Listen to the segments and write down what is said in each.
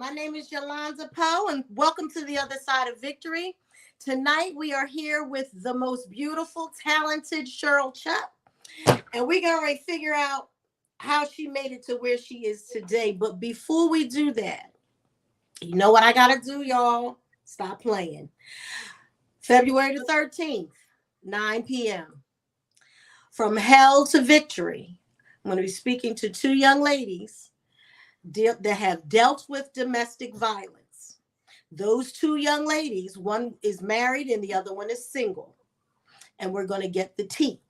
My name is Yolanda Poe, and welcome to the other side of victory. Tonight, we are here with the most beautiful, talented Cheryl Chuck, and we're going to figure out how she made it to where she is today. But before we do that, you know what I got to do, y'all? Stop playing. February the 13th, 9 p.m. From hell to victory. I'm going to be speaking to two young ladies that have dealt with domestic violence. Those two young ladies, one is married and the other one is single. And we're going to get the tea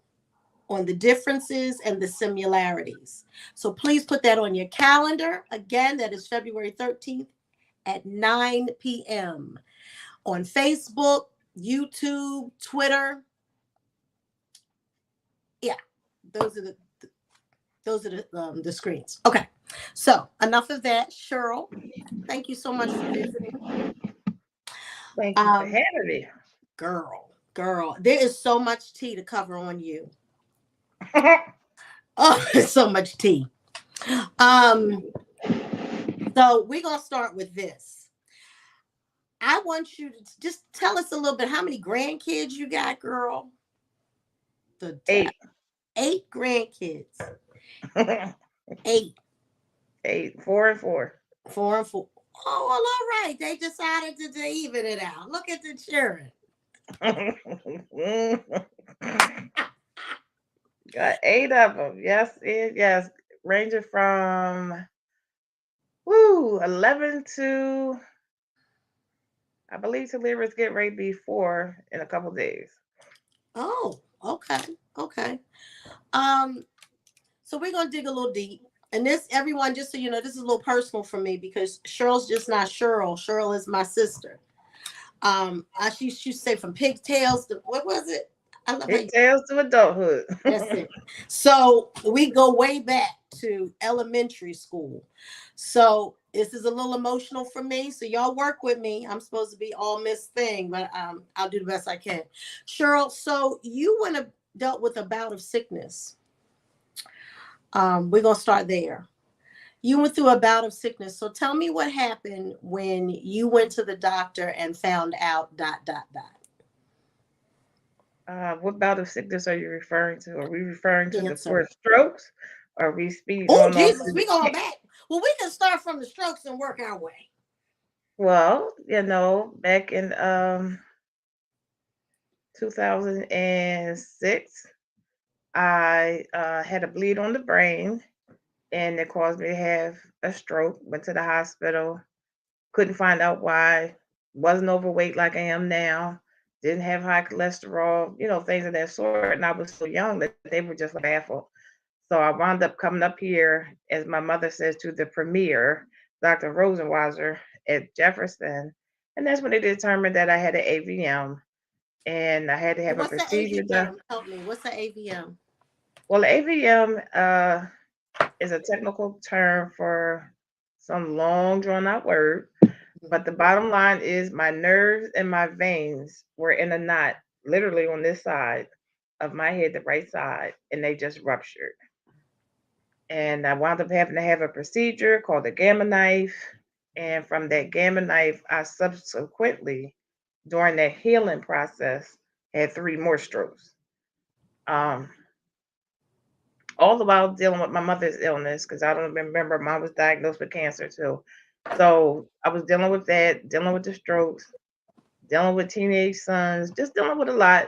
on the differences and the similarities. So please put that on your calendar. Again, that is February 13th at 9 p.m. on Facebook, YouTube, Twitter. Yeah, those are the screens. Okay, so enough of that. Cheryl, thank you so much for visiting. Thank you for having me. Girl, there is so much tea to cover on you. Oh, there's so much tea. So we're gonna start with this. I want you to just tell us a little bit how many grandkids you got, girl. Eight. 8 grandkids. Eight. 8, 4 and 4. 4 and 4. Oh, well, all right. They decided to even it out. Look at the children. Got 8 of them. Yes. Ranging from 11 to, I believe Talira's getting ready to be 4 in a couple days. Oh, okay. So we're gonna dig a little deep. And this, everyone, just so you know, this is a little personal for me because Cheryl's just not Cheryl. Cheryl is my sister. She used to say from pigtails to what was it? I love pigtails to adulthood. That's it. So we go way back to elementary school. So this is a little emotional for me. So y'all work with me. I'm supposed to be all Miss Thing, but I'll do the best I can. Cheryl, so you dealt with a bout of sickness. We're gonna start there. You went through a bout of sickness. So tell me what happened when you went to the doctor and found out ... What bout of sickness are you referring to? Are we referring to the Cancer. 4 strokes? Or are we speeding Oh, on Jesus, we going back. Well, we can start from the strokes and work our way. Well, back in 2006, I had a bleed on the brain, and it caused me to have a stroke. Went to the hospital, couldn't find out why. Wasn't overweight like I am now. Didn't have high cholesterol, things of that sort. And I was so young that they were just baffled. So I wound up coming up here, as my mother says, to the premier, Dr. Rosenweiser at Jefferson. And that's when they determined that I had an AVM and I had to have a procedure done. Help me. What's the AVM? Well, AVM is a technical term for some long drawn out word. But the bottom line is my nerves and my veins were in a knot, literally on this side of my head, the right side, and they just ruptured. And I wound up having to have a procedure called a gamma knife. And from that gamma knife, I subsequently, during that healing process, had 3 more strokes. All the while dealing with my mother's illness, because I don't remember, mom was diagnosed with cancer too. So I was dealing with that, dealing with the strokes, dealing with teenage sons, just dealing with a lot,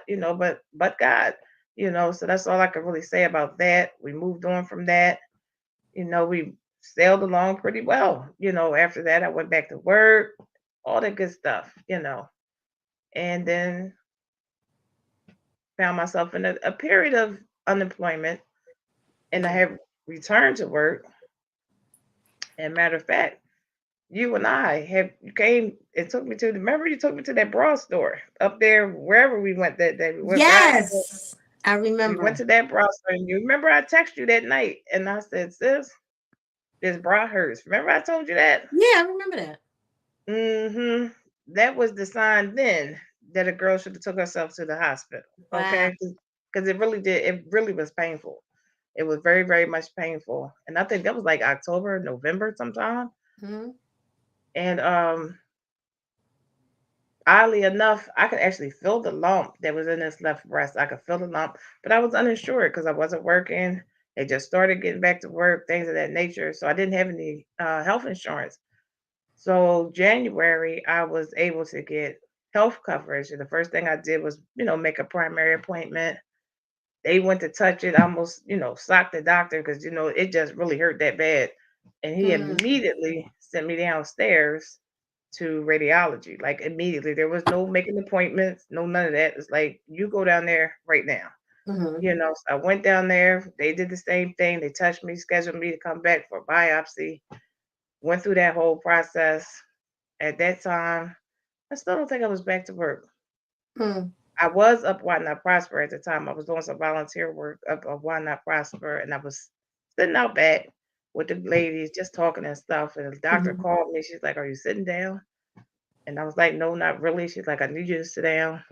but God, so that's all I can really say about that. We moved on from that. We sailed along pretty well. After that, I went back to work, all that good stuff, and then found myself in a period of unemployment, and I have returned to work. And matter of fact, you and I you came and took me to remember you took me to that bra store up there, wherever we went that day. We went Yes, I remember. We went to that bra store, and you remember I texted you that night, and I said, "Sis, this bra hurts." Remember I told you that? Yeah, I remember that. Mm-hmm. That was the sign then that a girl should have took herself to the hospital. Wow. Okay, because it really did. It really was painful. It was very, very much painful, and I think that was like October, November, sometime. Mm-hmm. And oddly enough, I could actually feel the lump that was in this left breast. I could feel the lump, but I was uninsured because I wasn't working. They just started getting back to work, things of that nature. So I didn't have any health insurance. So January, I was able to get health coverage, and the first thing I did was, make a primary appointment. They went to touch it, I almost, socked the doctor because it just really hurt that bad, and he Mm, immediately sent me downstairs to radiology. Like immediately, there was no making appointments, no none of that. It's like you go down there right now. mhm, So I went down there. They did the same thing. They touched me, scheduled me to come back for a biopsy. Went through that whole process. At that time, I still don't think I was back to work. mm, I was up Why Not Prosper at the time. I was doing some volunteer work up at Why Not Prosper, and I was sitting out back with the ladies, just talking and stuff. And the doctor mhm, called me. She's like, "Are you sitting down?" And I was like, "No, not really." She's like, "I need you to sit down."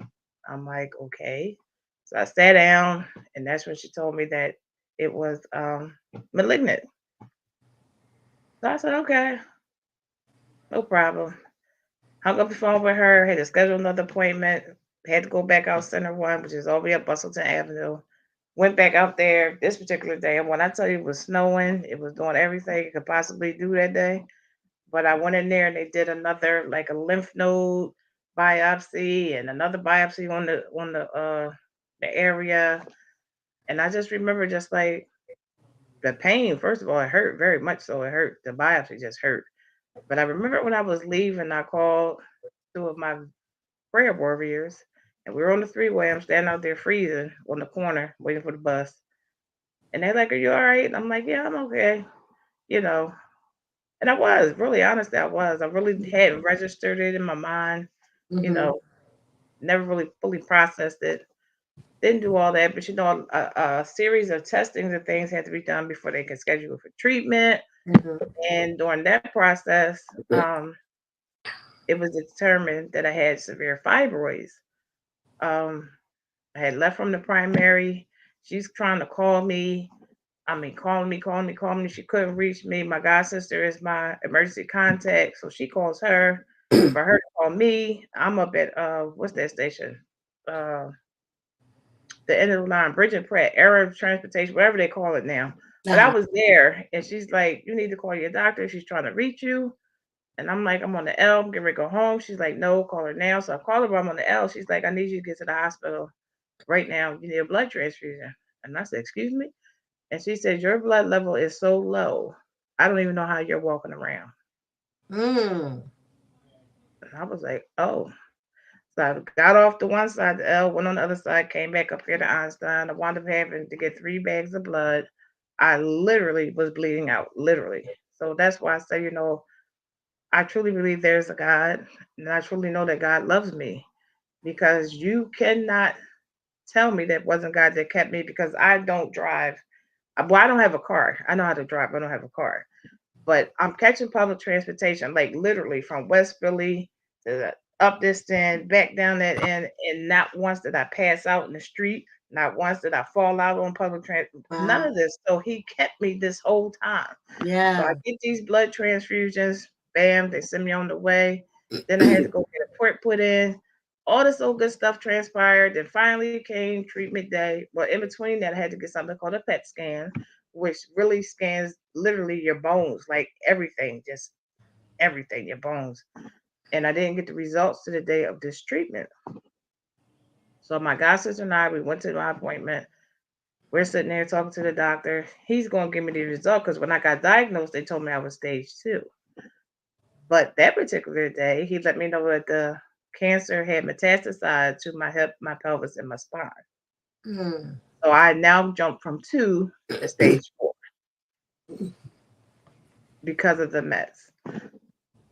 I'm like, "Okay." So I sat down, and that's when she told me that it was malignant. So I said, "Okay, no problem." Hung up the phone with her, had to schedule another appointment, had to go back out Center One, which is all the way up Bustleton Avenue. Went back out there this particular day, and when I tell you it was snowing, it was doing everything it could possibly do that day. But I went in there and they did another, like, a lymph node biopsy and another biopsy on the area. And I just remember just like the pain. First of all, it hurt very much. So it hurt. The biopsy just hurt. But I remember when I was leaving, I called two of my prayer warriors, and we were on the three-way. I'm standing out there freezing on the corner waiting for the bus. And they're like, "Are you all right?" And I'm like, "Yeah, I'm okay." You know, and I was really honest. I was. I really hadn't registered it in my mind. You mhm, know, never really fully processed it. Didn't do all that, but a series of testings and things had to be done before they could schedule for treatment. mhm. And during that process, it was determined that I had severe fibroids. Um, I had left from the primary. She's trying to call me. I mean, calling me. She couldn't reach me. My god sister is my emergency contact, so she calls her for her to call me. I'm up at what's that station? Uh, the end of the line, Bridget Pratt, Era Transportation, whatever they call it now. But I Uh-huh. was there, and she's like, "You need to call your doctor. She's trying to reach you." And I'm like, "I'm on the L. I'm getting ready to go home." She's like, "No, call her now." So I call her, but I'm on the L. She's like, "I need you to get to the hospital right now. You need a blood transfusion." And I said, "Excuse me?" And she said, "Your blood level is so low. I don't even know how you're walking around." Mm. And I was like, "Oh." So I got off the one side, the L, went on the other side, came back up here to Einstein. I wound up having to get 3 bags of blood. I literally was bleeding out, literally. So that's why I say, I truly believe there's a God, and I truly know that God loves me because you cannot tell me that wasn't God that kept me because I don't drive. Well, I don't have a car. I know how to drive, but I don't have a car. But I'm catching public transportation, like literally from West Philly to up this end, back down that end, and not once did I pass out in the street, not once did I fall out on public transport, none Wow. of this. So he kept me this whole time. So I Yeah. get these blood transfusions, bam, they send me on the way. Then I had to go get a port put in. All this old good stuff transpired. Then finally came treatment day. Well, in between that, I had to get something called a PET scan, which really scans literally your bones, like everything, just everything, your bones. And I didn't get the results to the day of this treatment. So my god sister and I, we went to my appointment. We're sitting there talking to the doctor. He's going to give me the result because when I got diagnosed, they told me I was stage 2. But that particular day, he let me know that the cancer had metastasized to my hip, my pelvis, and my spine. Mm. So I now jumped from 2 to stage 4 because of the mess.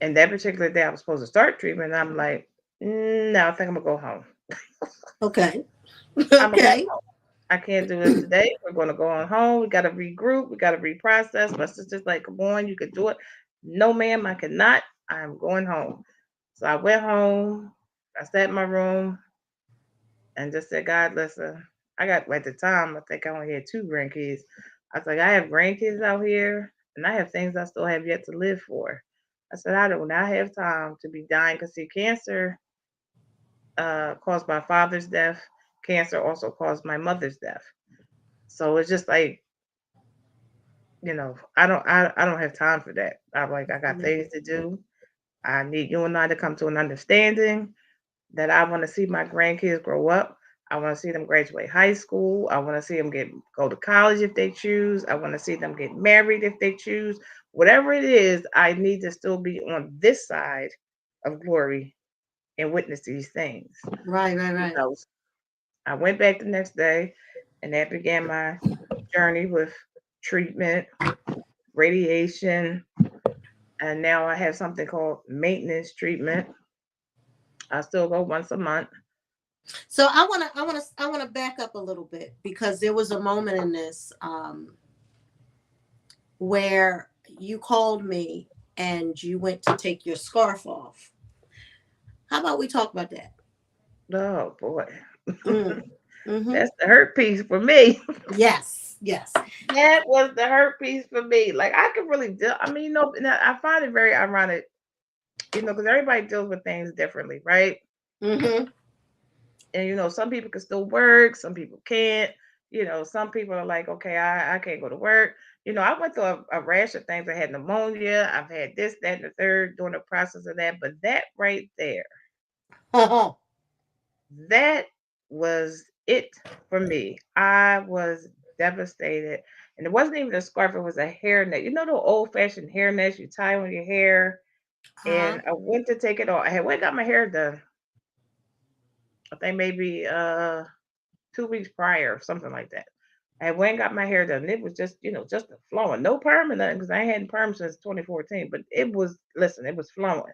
And that particular day, I was supposed to start treatment. And I'm like, no, I think I'm gonna go home. Okay. I'm gonna go Okay. home. I can't do this today. We're gonna go on home. We gotta regroup. We gotta reprocess. My sister's like, come on, you could do it. No, ma'am, I cannot. I'm going home. So I went home. I sat in my room and just said, God, listen, I got at the time, I think I only had 2 grandkids. I was like, I have grandkids out here and I have things I still have yet to live for. I said, I do not have time to be dying because see, cancer caused my father's death. Cancer also caused my mother's death. So it's just like, I don't have time for that. I'm like, I got things to do. I need you and I to come to an understanding that I want to see my grandkids grow up. I want to see them graduate high school. I want to see them go to college if they choose. I want to see them get married if they choose. Whatever it is, I need to still be on this side of glory and witness these things. Right, right, You right. know, I went back the next day, and that began my journey with treatment, radiation, and now I have something called maintenance treatment. I still go once a month. So I wanna back up a little bit because there was a moment in this where you called me and you went to take your scarf off. How about we talk about that? Oh boy. Mm. Mm-hmm. That's the hurt piece for me. Yes, yes. That was the hurt piece for me. Like I could really deal. I mean, and I find it very ironic, because everybody deals with things differently, right? Mm-hmm. And some people can still work, some people can't. Some people are like, okay, I can't go to work. I went through a rash of things. I had pneumonia. I've had this, that, and the third during the process of that. But that right there, that was it for me. I was devastated. And it wasn't even a scarf, it was a hairnet. You know the old fashioned hairnets you tie on your hair? Uh-huh. And I went to take it off. I had went and got my hair done. I think maybe 2 weeks prior or something like that. I went and got my hair done. It was just a flowing. No perm or nothing because I ain't had perm since 2014. But it was, listen, it was flowing.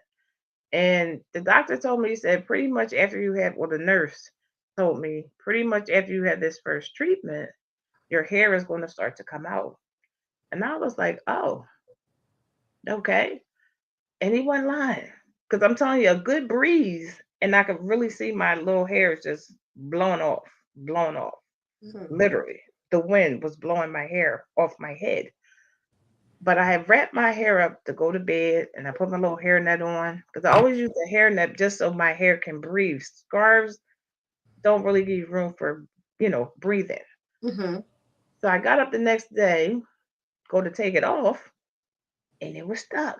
And the doctor told me, he said, pretty much after you had, well, the nurse told me, pretty much after you had this first treatment, your hair is going to start to come out. And I was like, oh, okay. And he wasn't lying. Because I'm telling you, a good breeze, and I could really see my little hairs just blown off. Mm-hmm. Literally. The wind was blowing my hair off my head. But I have wrapped my hair up to go to bed, and I put my little hairnet on because I always use the hairnet just so my hair can breathe. Scarves don't really give you room for, breathing. Mm-hmm. So I got up the next day, go to take it off, and it was stuck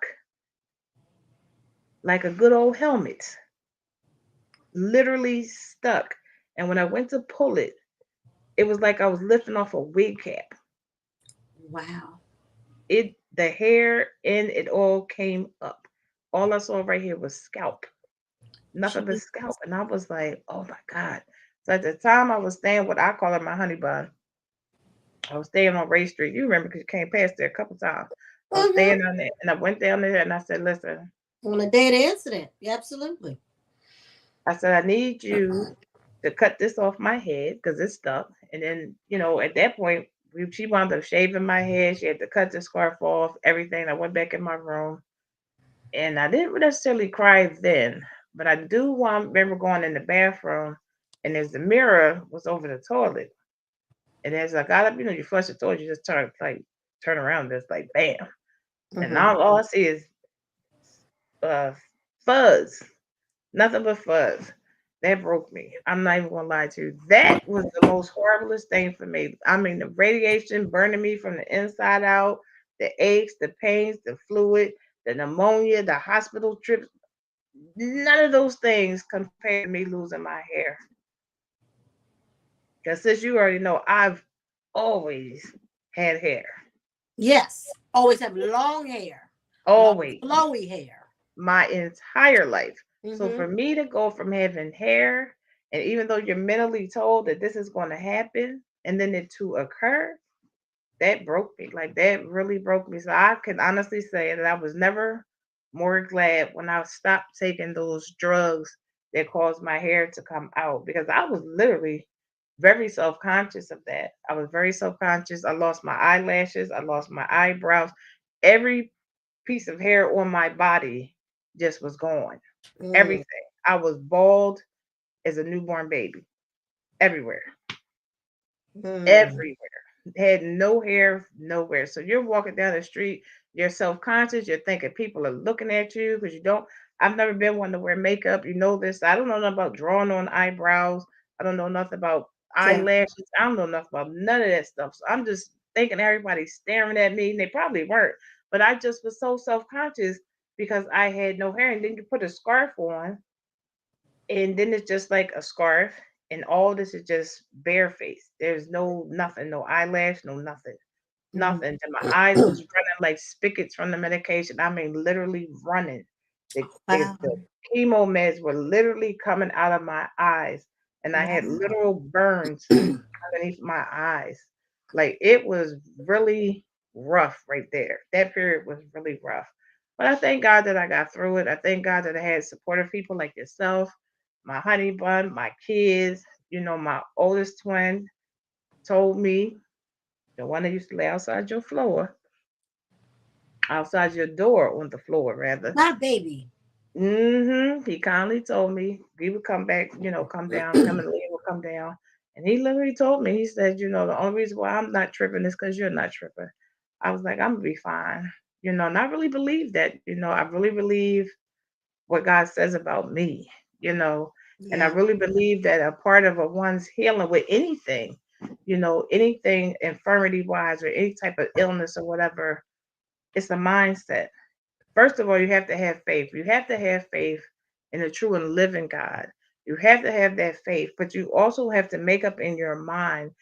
like a good old helmet, literally stuck. And when I went to pull it, it was like I was lifting off a wig cap. Wow. The hair in it all came up. All I saw right here was scalp, nothing but Gee. scalp. And I was like, oh my God. So at the time I was staying with, I call it my honey bun. I was staying on Ray Street. You remember because you came past there a couple times. I was Mm-hmm. staying on there and I went down there and I said, listen, On the day of the incident. Yeah, absolutely. I said, I need you to cut this off my head because it's stuck. And then, at that point, she wound up shaving my head. She had to cut the scarf off, everything. I went back in my room and I didn't necessarily cry then, but I do remember going in the bathroom and there's the mirror was over the toilet. And as I got up, you flush the toilet, you just turn around, just like bam. And Mm-hmm. all I see is uh, fuzz, nothing but fuzz. That broke me. I'm not even gonna lie to you. That was the most horriblest thing for me. I mean, the radiation burning me from the inside out, the aches, the pains, the fluid, the pneumonia, the hospital trips. None of those things compared to me losing my hair. Because since you already know, I've always had hair. Yes. Always have long hair. Long Always. flowy hair. My entire life. So Mm-hmm. for me to go from having hair, and even though you're mentally told that this is going to happen, and then it to occur, that broke me. Like that really broke me. So I can honestly say that I was never more glad when I stopped taking those drugs that caused my hair to come out because I was literally very self-conscious of that. I was very self-conscious. I lost my eyelashes, I lost my eyebrows. Every piece of hair on my body just was gone. Mm. Everything. I was bald as a newborn baby. Everywhere. Mm. Everywhere. Had no hair nowhere. So you're walking down the street, You're self-conscious. You're thinking people are looking at you because you don't. I've never been one to wear makeup. You know this. I don't know nothing about drawing on eyebrows. I don't know nothing about Yeah. eyelashes. I don't know nothing about none of that stuff. So I'm just thinking everybody's staring at me, and they probably weren't. But I just was so self-conscious because I had no hair. And then you put a scarf on, and then it's just like a scarf, and all this is just bare face. There's no nothing, no eyelash, no nothing. Mhm. Nothing. And my eyes was running like spigots from the medication. I mean, literally running. Wow. The chemo meds were literally coming out of my eyes, and I had Wow. literal burns underneath my eyes. Like it was really rough right there. That period was really rough. But I thank God that I got through it. I thank God that I had supportive people like yourself, my honey bun, my kids. You know, my oldest twin told me, the one that used to lay outside your door on the floor rather. My baby. He kindly told me he would come back, come down, him and Leah would come down. And he literally told me, he said, the only reason why I'm not tripping is because you're not tripping. I was like, I'm gonna be fine. And I really believe that, I really believe what God says about me, and I Yeah. really believe that a part of a one's healing with anything, anything infirmity wise or any type of illness or whatever, it's a mindset. First of all, you have to have faith. You have to have faith in the true and living God. You have to have that faith, but you also have to make up in your mind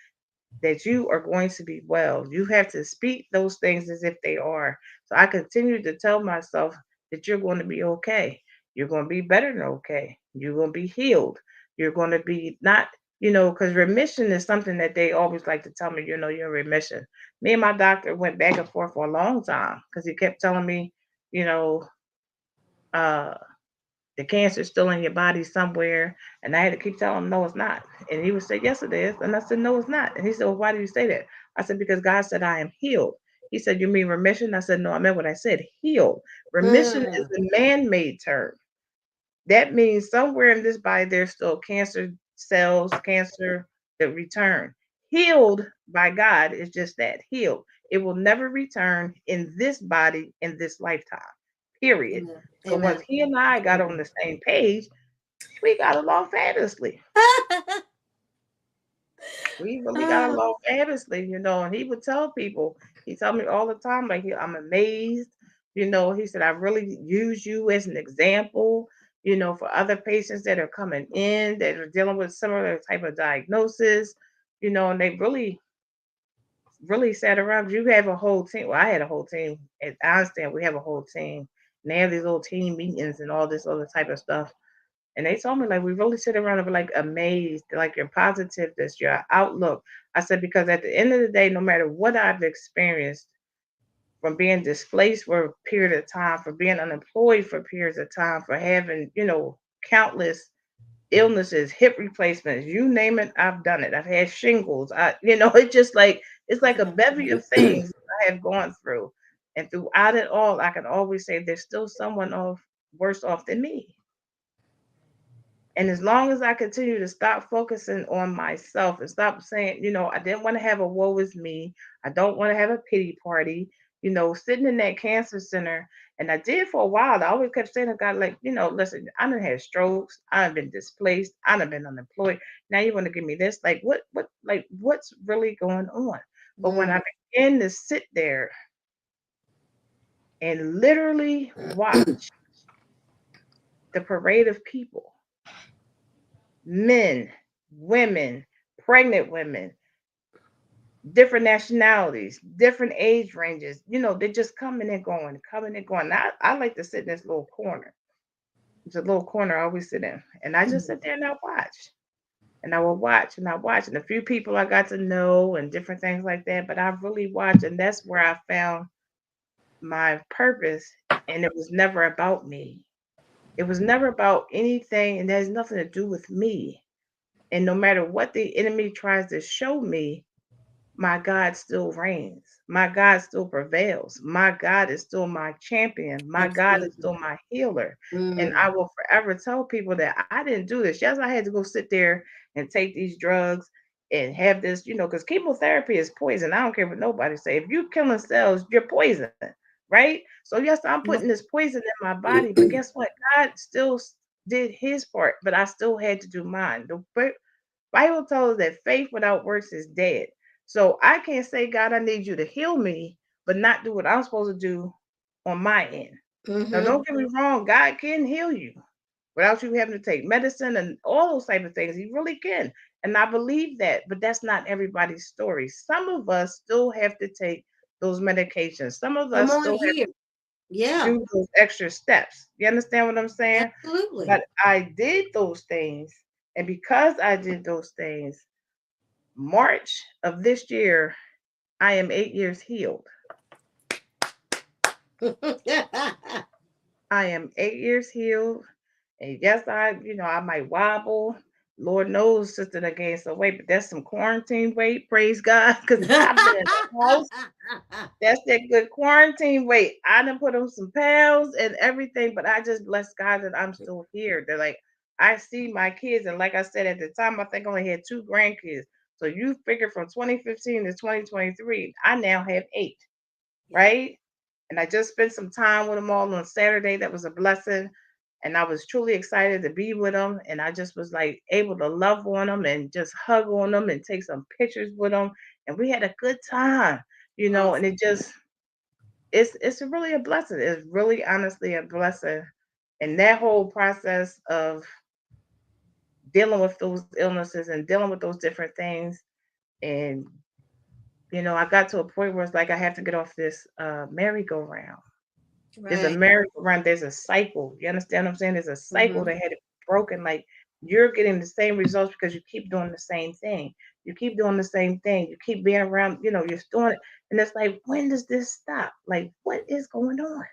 that you are going to be well. You have to speak those things as if they are. So I continue to tell myself that you're going to be okay. You're going to be better than okay. You're going to be healed. You're going to be not, because remission is something that they always like to tell me, you're in remission. Me and my doctor went back and forth for a long time because he kept telling me, you know, uh, the cancer's still in your body somewhere. And I had to keep telling him, no, it's not. And he would say, yes, it is. And I said, no, it's not. And he said, well, why do you say that? I said, because God said I am healed. He said, you mean remission? I said, no, I meant what I said, healed. Remission is Mm. a man made term. That means somewhere in this body, there's still cancer cells, cancer that return. Healed by God is just that, healed. It will never return in this body in this lifetime, period. Amen. So once Amen. he and I got on the same page, we got along fabulously. We really got Ah, along fabulously. And he would tell people, he told me all the time, like, I'm amazed. He said, I really use you as an example, for other patients that are coming in that are dealing with similar type of diagnosis, and they really, really sat around. You have a whole team. Well, I had a whole team. And I understand we have a whole team. And they have these little team meetings and all this other type of stuff. And they told me, like, we really sit around and be like amazed, like your positiveness, your outlook. I said, because at the end of the day, no matter what I've experienced, from being displaced for a period of time, for being unemployed for periods of time, for having, countless illnesses, hip replacements, you name it, I've done it. I've had shingles. It's just like, it's like a bevy of things I have gone through. And throughout it all, I can always say there's still someone worse off than me. And as long as I continue to stop focusing on myself and stop saying, I didn't want to have a woe is me. I don't want to have a pity party, sitting in that cancer center. And I did for a while. I always kept saying to God, like, listen, I done had strokes. I done been displaced. I done been unemployed. Now you want to give me this? Like, what's really going on? But when I mm. began to sit there and literally watch the parade of people, men, women, pregnant women, different nationalities, different age ranges. They're just coming and going, coming and going. I like to sit in this little corner. It's a little corner I always sit in. And I just sit there and I watch. And I will watch and I watch. And a few people I got to know and different things like that. But I really watched. And that's where I found my purpose. And it was never about me. It was never about anything. And it has nothing to do with me. And no matter what the enemy tries to show me, my God still reigns. My God still prevails. My God is still my champion. My God is Absolutely. still my healer. And Mm. I will forever tell people that I didn't do this. Yes, I had to go sit there and take these drugs and have this, because chemotherapy is poison. I don't care what nobody say. If you're killing cells, you're poison, right? So yes, I'm Mhm. putting this poison in my body, but guess what? God still did his part, but I still had to do mine. The Bible tells us that faith without works is dead. So I can't say, God, I need you to heal me, but not do what I'm supposed to do on my end. Now, Mhm. don't get me wrong, God can heal you without you having to take medicine and all those type of things. He really can. And I believe that, but that's not everybody's story. Some of us still have to take those medications. Some of Come us on still have here. to Yeah, do those extra steps. You understand what I'm saying? absolutely. But I did those things. And because I did those things, March of this year, I am 8 years healed. I am 8 years healed. And yes, I might wobble. Lord knows, sister, that gained some weight, but that's some quarantine weight. Praise God. Because I've been in the house. That's that good quarantine weight. I done put on some pounds and everything, but I just bless God that I'm still here. They're like, I see my kids. And like I said, at the time, I think I only had two grandkids. So you figure from 2015 to 2023, I now have eight, Yeah. right? And I just spent some time with them all on Saturday. That was a blessing. And I was truly excited to be with them. And I just was like able to love on them and just hug on them and take some pictures with them. And we had a good time, and Awesome. it just, it's really a blessing. It's really honestly a blessing. And that whole process of dealing with those illnesses and dealing with those different things. And, I got to a point where it's like I have to get off this merry-go-round. There's a Right. merry-go-round, there's a cycle. You understand what I'm saying? There's a cycle Mhm. that had to be broken. Like you're getting the same results because you keep doing the same thing. You keep doing the same thing. You keep being around, you're doing it. And it's like, when does this stop? Like, what is going on?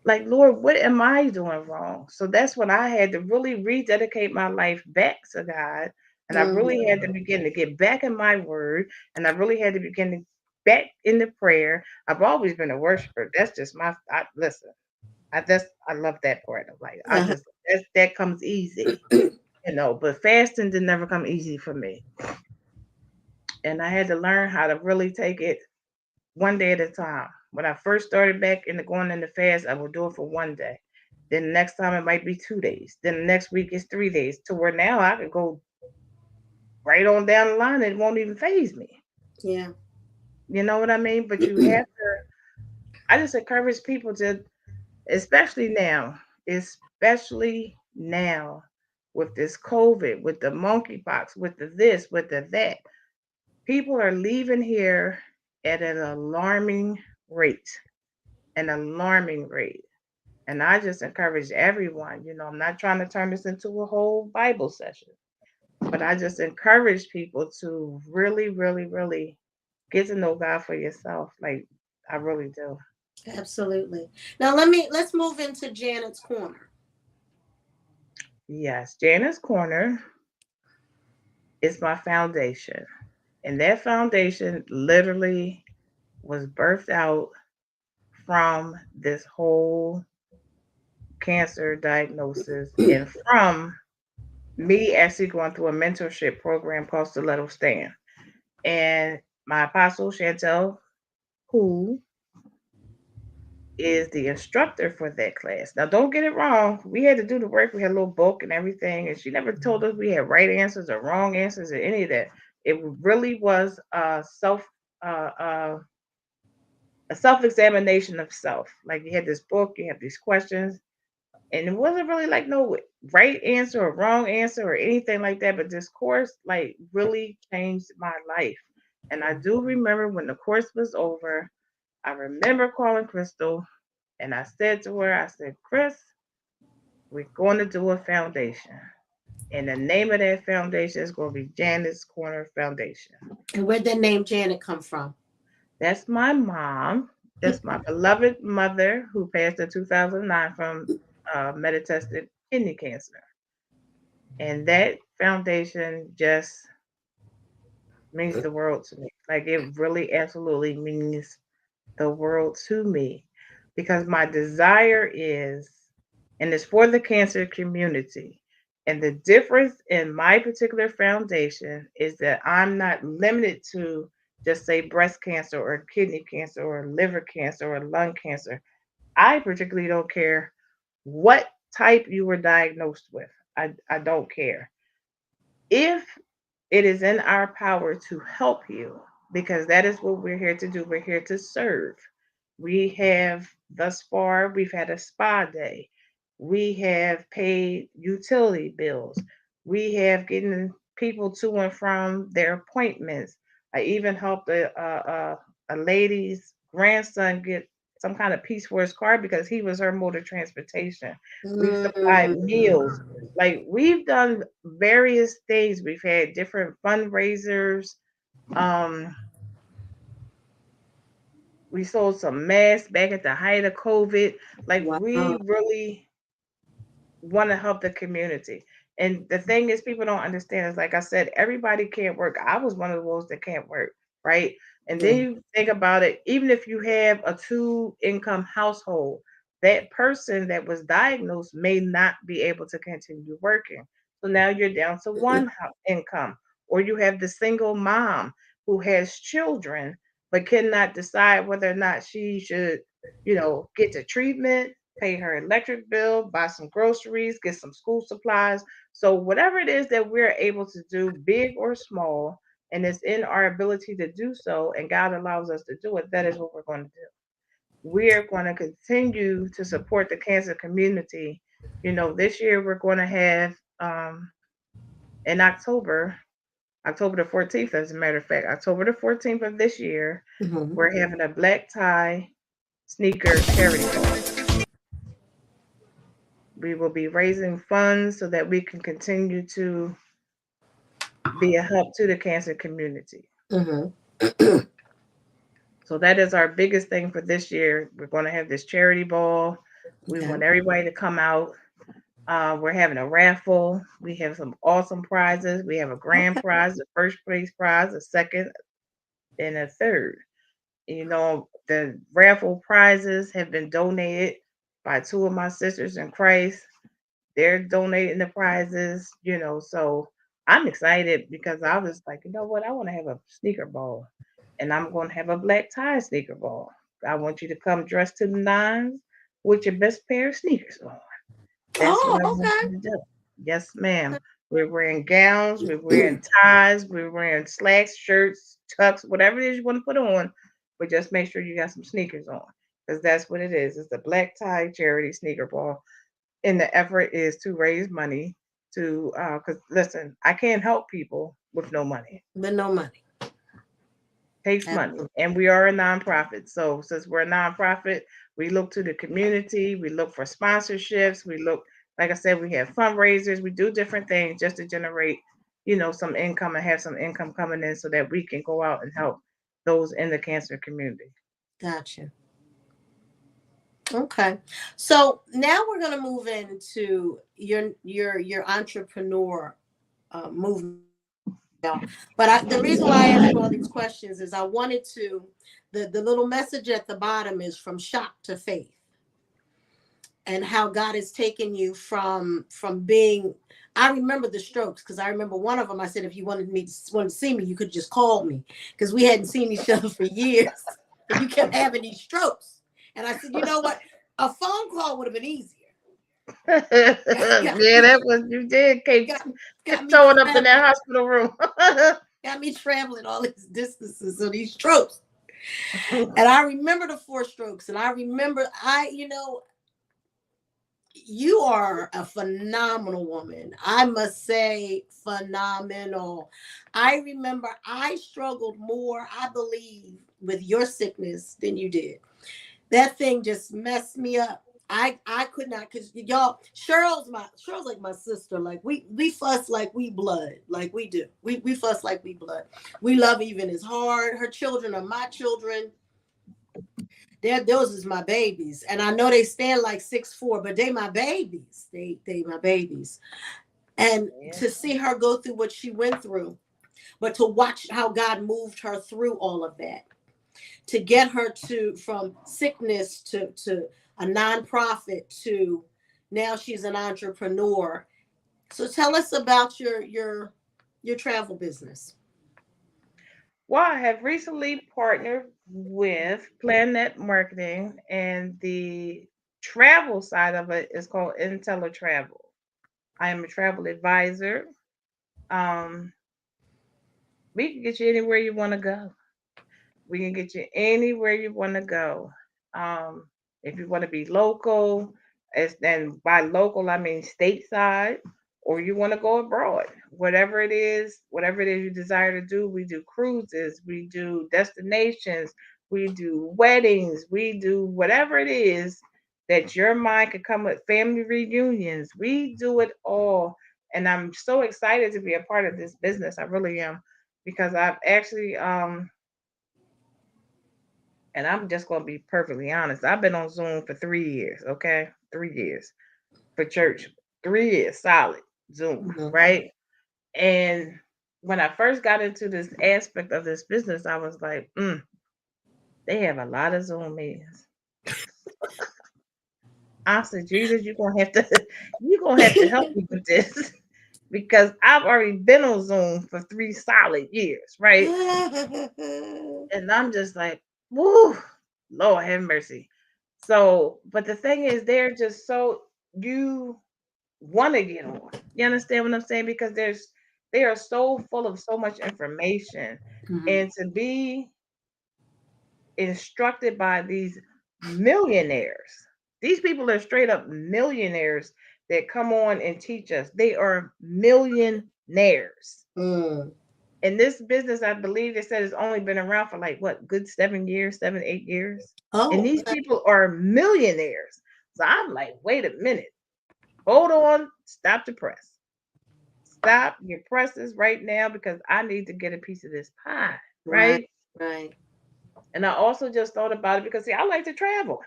Like, Lord, what am I doing wrong? So that's when I had to really rededicate my life back to God. And I really had to Mhm. begin to get back in my word. And I really had to begin to back into prayer. I've always been a worshiper. That's just listen. I love that part of life. Uh-huh. That comes easy, but fasting did never come easy for me. And I had to learn how to really take it one day at a time. When I first started back into going into fast, I would do it for one day. Then the next time it might be 2 days. Then the next week is 3 days. To where now I could go right on down the line and it won't even phase me. Yeah. You know what I mean? But you have to. I just encourage people to, especially now, with this COVID, with the monkeypox, with the this, with the that. People are leaving here at rate, an alarming rate. And I just encourage everyone, I'm not trying to turn this into a whole Bible session, but I just encourage people to really, really, really get to know God for yourself. Like, I really do. Absolutely. Now let's move into Janet's corner. Yes, Janice Corner is my foundation. And that foundation literally was birthed out from this whole cancer diagnosis and from me actually going through a mentorship program called Stiletto Stand. And my apostle Chantel, who is the instructor for that class. Now, don't get it wrong. We had to do the work. We had a little book and everything, and she never told us we had right answers or wrong answers or any of that. It really was uh, uh, a self examination of self. Like you had this book, you have these questions, and it wasn't really like no right answer or wrong answer or anything like that. But this course like really changed my life. And I do remember when the course was over, I remember calling Crystal and I said to her, I said, Chris, we're going to do a foundation. And the name of that foundation is going to be Janet's Corner Foundation. And where'd that name Janet come from? That's my mom. That's my beloved mother who passed in 2009 from metastatic kidney cancer. And that foundation just means the world to me. Like it really absolutely means the world to me because my desire is, and it's for the cancer community. And the difference in my particular foundation is that I'm not limited to just say breast cancer or kidney cancer or liver cancer or lung cancer. I particularly don't care what type you were diagnosed with. I don't care. If it is in our power to help you, because that is what we're here to do. We're here to serve. We have thus far, we've had a spa day. We have paid utility bills. We have getting people to and from their appointments. I even helped a lady's grandson get some kind of piece for his car because he was her mode of transportation. We've supplied meals. Mm. Like we've done various things. We've had different fundraisers. Um, we sold some masks back at the height of COVID. Like we Wow. really want to help the community. And the thing is, people don't understand is like I said, everybody can't work. I was one of those that can't work, right? And then Yeah. you think about it, even if you have a two income household, that person that was diagnosed may not be able to continue working. So now you're down to one income, or you have the single mom who has children but cannot decide whether or not she should, get the treatment, pay her electric bill, buy some groceries, get some school supplies. So, whatever it is that we're able to do, big or small, and it's in our ability to do so, and God allows us to do it, that is what we're going to do. We're going to continue to support the cancer community. This year we're going to have in October the 14th, as a matter of fact, October the 14th of this year, Mhm. we're having a black tie sneaker charity ball. We will be raising funds so that we can continue to be a help to the cancer community. Mhm. So that is our biggest thing for this year. We're going to have this charity ball. We Okay. want everybody to come out. We're having a raffle. We have some awesome prizes. We have a grand Okay. prize, the first place prize, a second, and a third. The raffle prizes have been donated by two of my sisters in Christ. They're donating the prizes. So I'm excited because I was like, you know what? I want to have a sneaker ball and I'm going to have a black tie sneaker ball. I want you to come dressed to the nines with your best pair of sneakers on. That's what I Oh, want okay. you to do. Yes, ma'am. We're wearing gowns, we're wearing ties, we're wearing slacks, shirts, tucks, whatever it is you want to put on, but just make sure you got some sneakers on. Because that's what it is. It's the black tie charity sneaker ball, and the effort is to raise money to because listen, I can't help people with no money. But no money. Takes money, Absolutely. and we are a nonprofit. So since we're a nonprofit, we look to the community, we look for sponsorships, we look, like I said, we have fundraisers, we do different things just to generate some income and have some income coming in so that we can go out and help those in the cancer community. Gotcha. Okay. So now we're going to move into your entrepreneur movement. But the reason why I asked you all these questions is I wanted to the little message at the bottom is from shock to faith, and how God has taken you from being. I remember the strokes because I remember one of them. I said, if you wanted to see me, you could just call me because we hadn't seen each other for years, and you kept having these strokes. And I said, you know what? A phone call would have been easier. got, Yeah, that was you did keep got, got me tiptoeing up in that traveling. hospital room. Got me traveling all these distances of these strokes. And I remember the four strokes, and I remember you are a phenomenal woman. I must say, phenomenal. I remember I struggled more, I believe, with your sickness than you did. That thing just messed me up. I could not, because y'all, Cheryl's like my sister. Like we fuss like we blood, like we do. We fuss like we blood. We love even as hard. Her children are my children. Those is my babies, and I know they stand like 6'4", but they my babies. They my babies, and Yeah. to see her go through what she went through, but to watch how God moved her through all of that, to get her to from sickness to a nonprofit to now she's an entrepreneur. So tell us about your travel business. Well, I have recently partnered with Planet Marketing, and the travel side of it is called ccselitetravel. I am a travel advisor. Um, we can get you anywhere you want to go. We can get you anywhere you want to go. Um, if you want to be local, and by local I mean stateside, or you want to go abroad, whatever it is you desire to do. We do cruises, we do destinations, we do weddings, we do whatever it is that your mind could come with. Family reunions, we do it all. And I'm so excited to be a part of this business. I really am, because I've actually and I'm just going to be perfectly honest. I've been on Zoom for 3 years, okay? 3 years for church, 3 years solid Zoom, Mhm. right? And when I first got into this aspect of this business, I was like, they have a lot of Zoom meetings. I said, Jesus, you're gonna have to you're gonna have to help me with this because I've already been on Zoom for 3 solid years, right? And I'm just like, woo, Lord have mercy. So, but the thing is, they're just so you want to get on. You understand what I'm saying? Because they are so full of so much information, Mhm. and to be instructed by these millionaires. These people are straight up millionaires that come on and teach us. They are millionaires. Mm. And this business, I believe they said, has only been around for like what, good 7 years, 7, 8 years. And Oh, these people are millionaires. So I'm like, wait a minute. Hold on. Stop the press. Stop your presses right now because I need to get a piece of this pie. right, Right. right. And I also just thought about it because, see, I like to travel.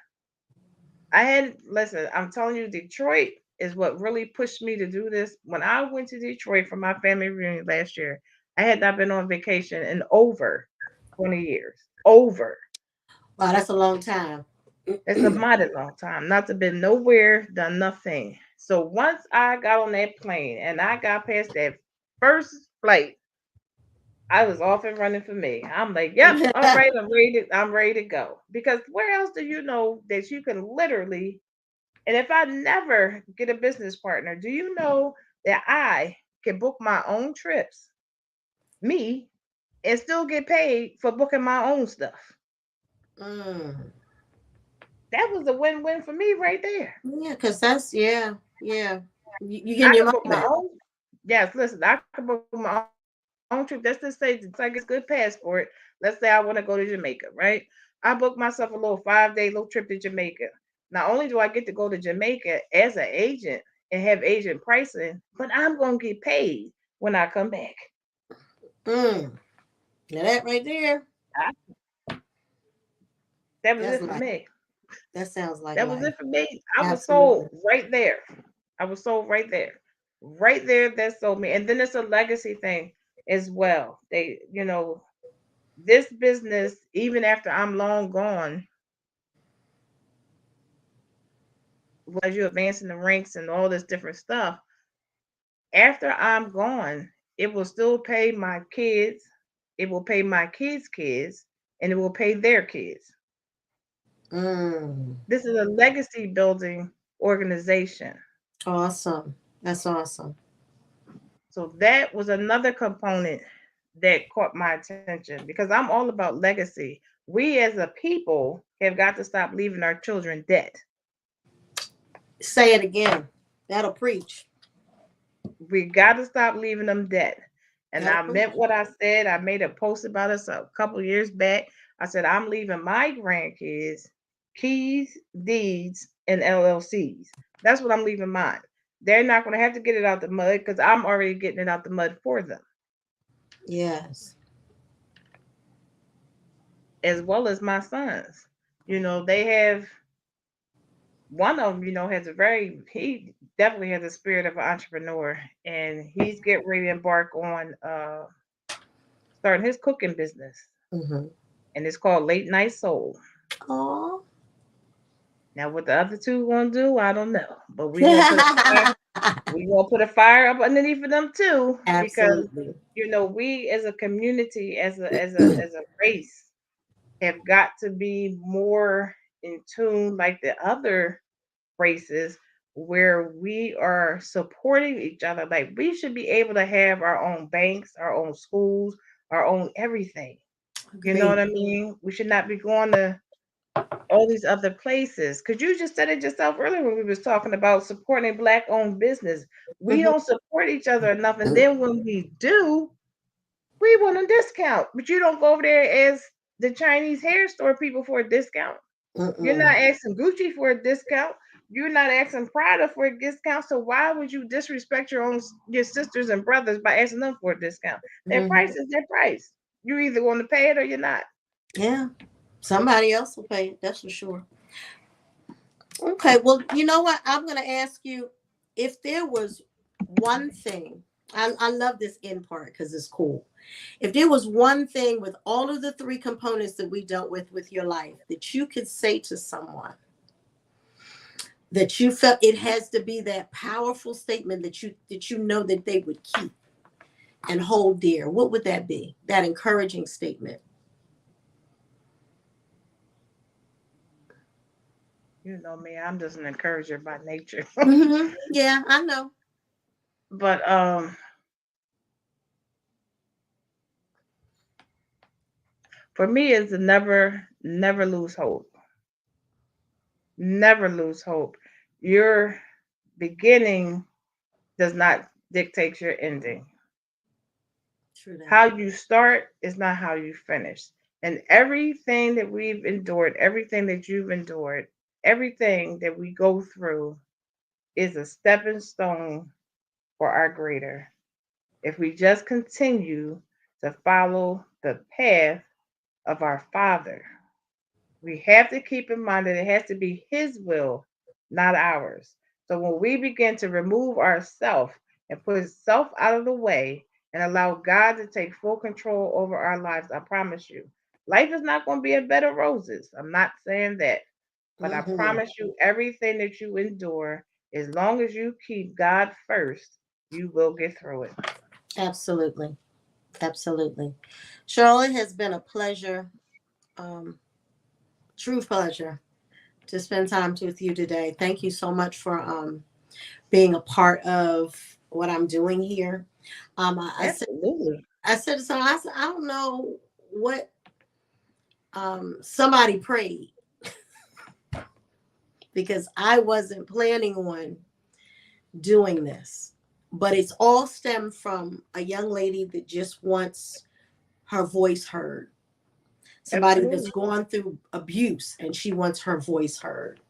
Listen, I'm telling you, Detroit is what really pushed me to do this. When I went to Detroit for my family reunion last year, I had not been on vacation in over 20 years. Over. Wow, that's a long time. It's a mighty long time. Not to been nowhere, done nothing. So once I got on that plane and I got past that first flight, I was off and running for me. I'm like, yep, all right, I'm ready to go. Because where else do you know that you can literally, and if I never get a business partner, do you know that I can book my own trips, me, and still get paid for booking my own stuff? Mm. That was a win-win for me right there. Yeah, because that's, yeah, yeah. You getting I your could money book my back. own. Yes, listen, I could book my own trip. Let's just say, it's like it's good passport. Let's say I want to go to Jamaica, right? I booked myself a little 5-day little trip to Jamaica. Not only do I get to go to Jamaica as an agent and have agent pricing, but I'm gonna get paid when I come back. Mm. Now that right there, I, that was that's it for life. me. That sounds like That was life. it for me. I was Absolutely. sold right there. I was sold right there. Right there, that sold me. And then it's a legacy thing as well. This business, even after I'm long gone, as you advance in the ranks and all this different stuff, after I'm gone, it will still pay my kids, it will pay my kids' kids, and it will pay their kids. Mm. This is a legacy building organization. Awesome. That's awesome. So that was another component that caught my attention because I'm all about legacy. We as a people have got to stop leaving our children debt. Say it again. That'll preach. We got to stop leaving them debt. And That'll I preach. meant what I said. I made a post about it a couple years back. I said, I'm leaving my grandkids keys, deeds, and LLCs. That's what I'm leaving mine. They're not going to have to get it out the mud because I'm already getting it out the mud for them, Yes. as well as my sons. They have one of them, has he definitely has a spirit of an entrepreneur, and he's getting ready to embark on starting his cooking business, Mm-hmm. and it's called Late Night Soul. Oh. Now, what the other two gonna do, I don't know, but we're gonna put it. We gonna put a fire up underneath of them too, because Absolutely. we as a community, as a race, have got to be more in tune like the other races, where we are supporting each other. Like, we should be able to have our own banks, our own schools, our own everything. You know Agreed. what I mean? We should not be going to all these other places. Because you just said it yourself earlier when we was talking about supporting black owned business. We Mhm. don't support each other enough. And then when we do, we want a discount. But you don't go over there as the Chinese hair store people for a discount. You're not Mm-mm. asking Gucci for a discount. You're not asking Prada for a discount. So why would you disrespect your sisters and brothers by asking them for a discount? Their price Mhm. is their price. You either going to pay it or you're not. Yeah. Somebody else will pay it. That's for sure. Okay. Well, you know what? I'm going to ask you if there was one thing. I love this end part because it's cool. If there was one thing with all of the three components that we dealt with your life that you could say to someone that you felt it has to be that powerful statement that you know that they would keep and hold dear, what would that be? That encouraging statement. You know me, I'm just an encourager by nature. Yeah, I know. But for me, it's to never lose hope. Never lose hope. Your beginning does not dictate your ending. True that. How you start is not how you finish. And everything that we've endured, everything that you've endured, everything that we go through is a stepping stone for our greater. If we just continue to follow the path of our Father, we have to keep in mind that it has to be His will, not ours. So when we begin to remove ourselves and put self out of the way and allow God to take full control over our lives, I promise you, life is not going to be a bed of roses. I'm not saying that, but I Hmm. promise you, everything that you endure, as long as you keep God first, you will get through it. Absolutely. Absolutely. Charlotte, has been a pleasure, um, true pleasure to spend time with you today. Thank you so much for being a part of what I'm doing here. I said, Absolutely. I don't know what somebody prayed because I wasn't planning on doing this, but it's all stemmed from a young lady that just wants her voice heard. Somebody that's Absolutely. gone through abuse and she wants her voice heard.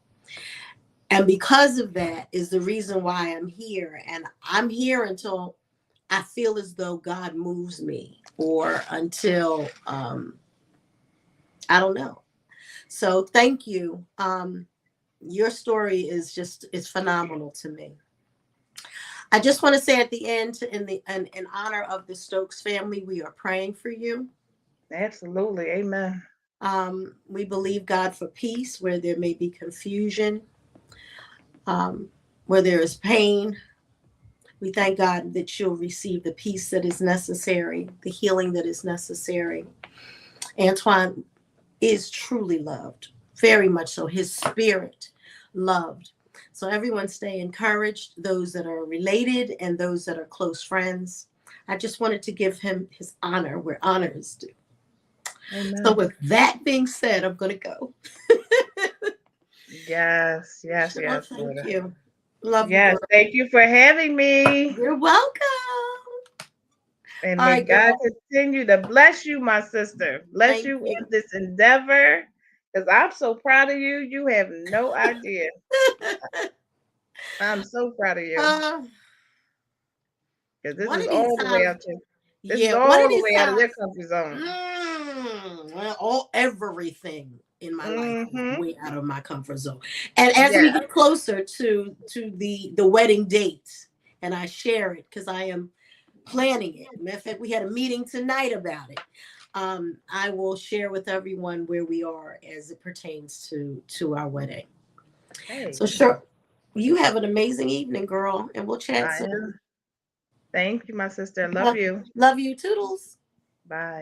And because of that is the reason why I'm here. And I'm here until I feel as though God moves me or until I don't know. So thank you. Your story is just it's phenomenal to me. I just want to say at the end, in honor of the Stokes family, we are praying for you. Absolutely. Amen. We believe God for peace where there may be confusion, um, where there is pain. We thank God that you'll receive the peace that is necessary, the healing that is necessary. Antoine is truly loved, very much so. His spirit loved. So everyone stay encouraged, those that are related and those that are close friends. I just wanted to give him his honor where honor is due. So Amen. with that being said, I'm going to go. Yes, yes, Oh, yes, thank daughter. you. Love you, Yes, girl. thank you for having me. You're welcome. And All may right, God girl. continue to bless you, my sister. Bless Thank you you. in this endeavor. Because I'm so proud of you. You have no idea. I'm so proud of you. uh, Because this one is of these all the way times, out your this is yeah, one of all the these way out of your times, comfort zone. well, all everything in my life is Mm-hmm. way out of my comfort zone. And as we Yes. get closer to the wedding date, and I share it because I am planning it. Matter of fact, we had a meeting tonight about it. I will share with everyone where we are as it pertains to our wedding. Hey. So sure. You have an amazing evening, girl, and we'll chat I soon. am. Thank you, my sister. Love you. Love you. Toodles. Bye.